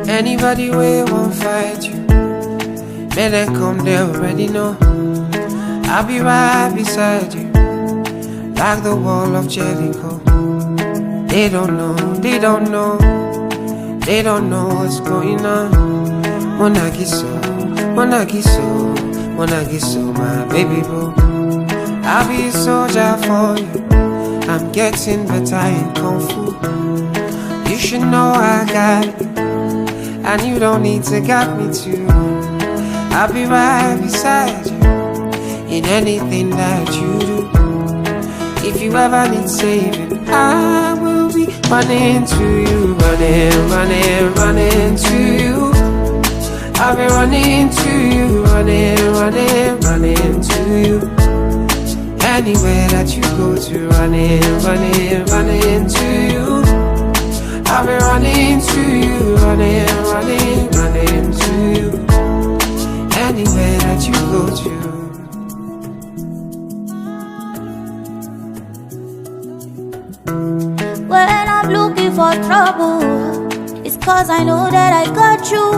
Anybody way won't fight you, may they come, they already know. I'll be right beside you, like the wall of Jericho. They don't know, they don't know, they don't know what's going on. Monagiso, Monagiso, Monagiso, my baby boo. I'll be a soldier for you, I'm getting better in Kung Fu. You should know I got it, and you don't need to guide me too. I'll be right beside you in anything that you do. If you ever need saving, I will be running to you, running, running, running to you. I'll be running to you, running, running, running to you. Anywhere that you go to, running, running, running to you. I'll be running to you, running, running, running to you. Anywhere that you go to. When I'm looking for trouble, it's cause I know that I got you.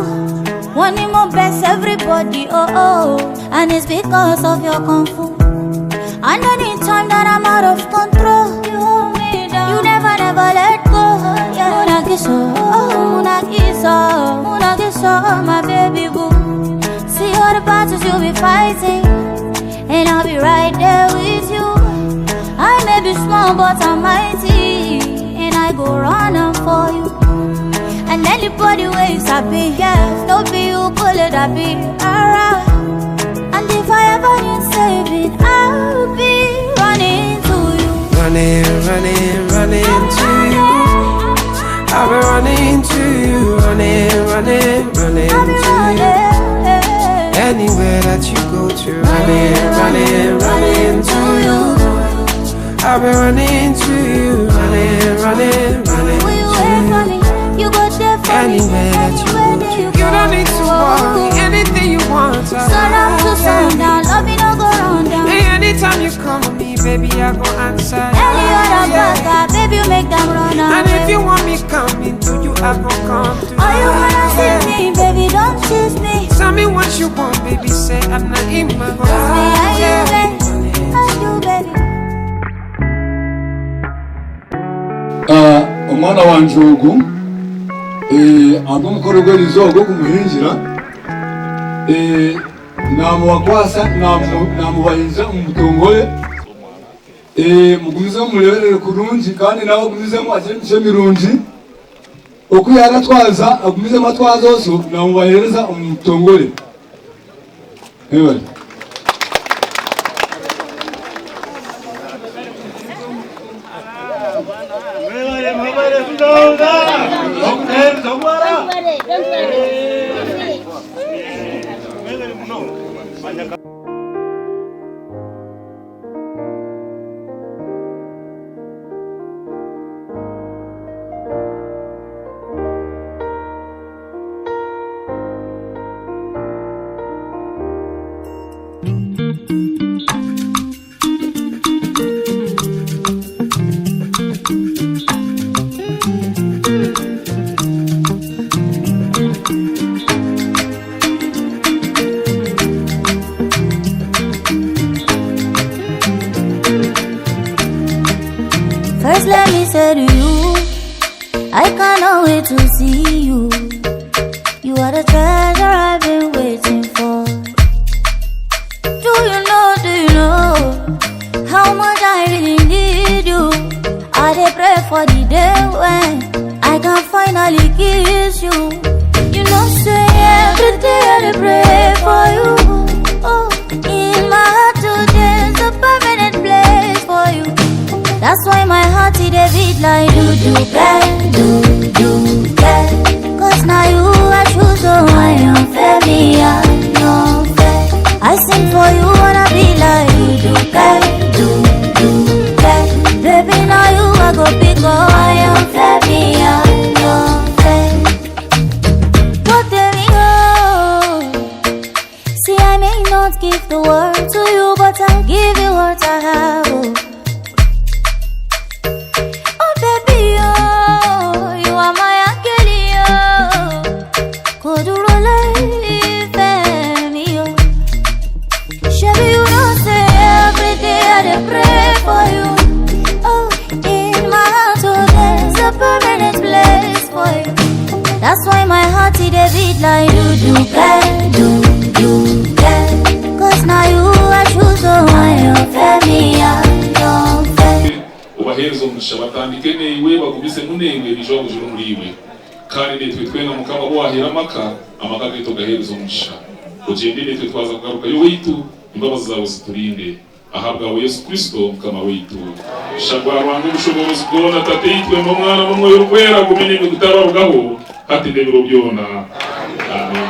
Wanting my best, everybody, oh oh. And it's because of your Kung Fu. And anytime that I'm out of control, you hold me down, you never, never let go. Yeah. Munagiso, my baby boo. See all the battles you'll be fighting, and I'll be right there with you. I may be small but I'm mighty, and I go running for you. And anybody waves I be, yeah, don't be you, pull it, I be alright. And if I ever need saving, I'll be running to you. Running, running, running to you. I'll be running to you, running, running, running to you. Anywhere that you go to, running, running, running to you. I'll be running to you, running, running, running to you. You go there for anywhere that you go to. You don't need to worry, anything you want. Sun up to sundown, love me no go round down. Hey, anytime you come with me, baby, I go answer. Any other brother, baby, you make them run away. And if you want me coming to you, I go come to you. Oh, you wanna see me, baby, don't tease me. Tell me what you want, baby, say I'm not in my Trust me, I do, baby, I do, baby. Omwana wanje ogu agumukorogorizo ogo kumuhingira namuwakwasa namubahiza omutongole mugumize muleberere kurungi kandi nawe agumizemu akyemice mirungi okuyara twaza agumize matwaza oso namubahereza omutongole ebale First let me say to you, I cannot wait to see you. You are the treasure I've been waiting for. Do you know how much I really need you? I dey pray for the day when I can finally kiss you. You know say every day I dey pray for you. Oh, in my heart today's a permanent place for you. That's why my heart it a beat like do. Cause now you are true, so I am fair, me I am fair. I sing for you, wanna be like do. Baby, now you are go big, oh I am fair, me I am fair. But there we go. See, I may not give the world to you, but I'll give you what I have. Oh. Oh baby, oh, you are my angel, oh. That's why my heart is a beat like do. Cause now you are true, so I offer me your faith. Ubaherezo umugisha batandike newe bagubise munengwe bijo bujuru muriwe kandi netwe twenga mukama bo ahera maka amaka gito gaherezo umugisha ugende netwe twaza kugaruka yo witu imbabazi zawe ziturinde ahabwa Yesu Kristo mukama witu shagwa abantu bushobozi kubona tatitwe mu mwana mu mwoyo kwera kumenye gutabarugaho hati ndebiro byona amen.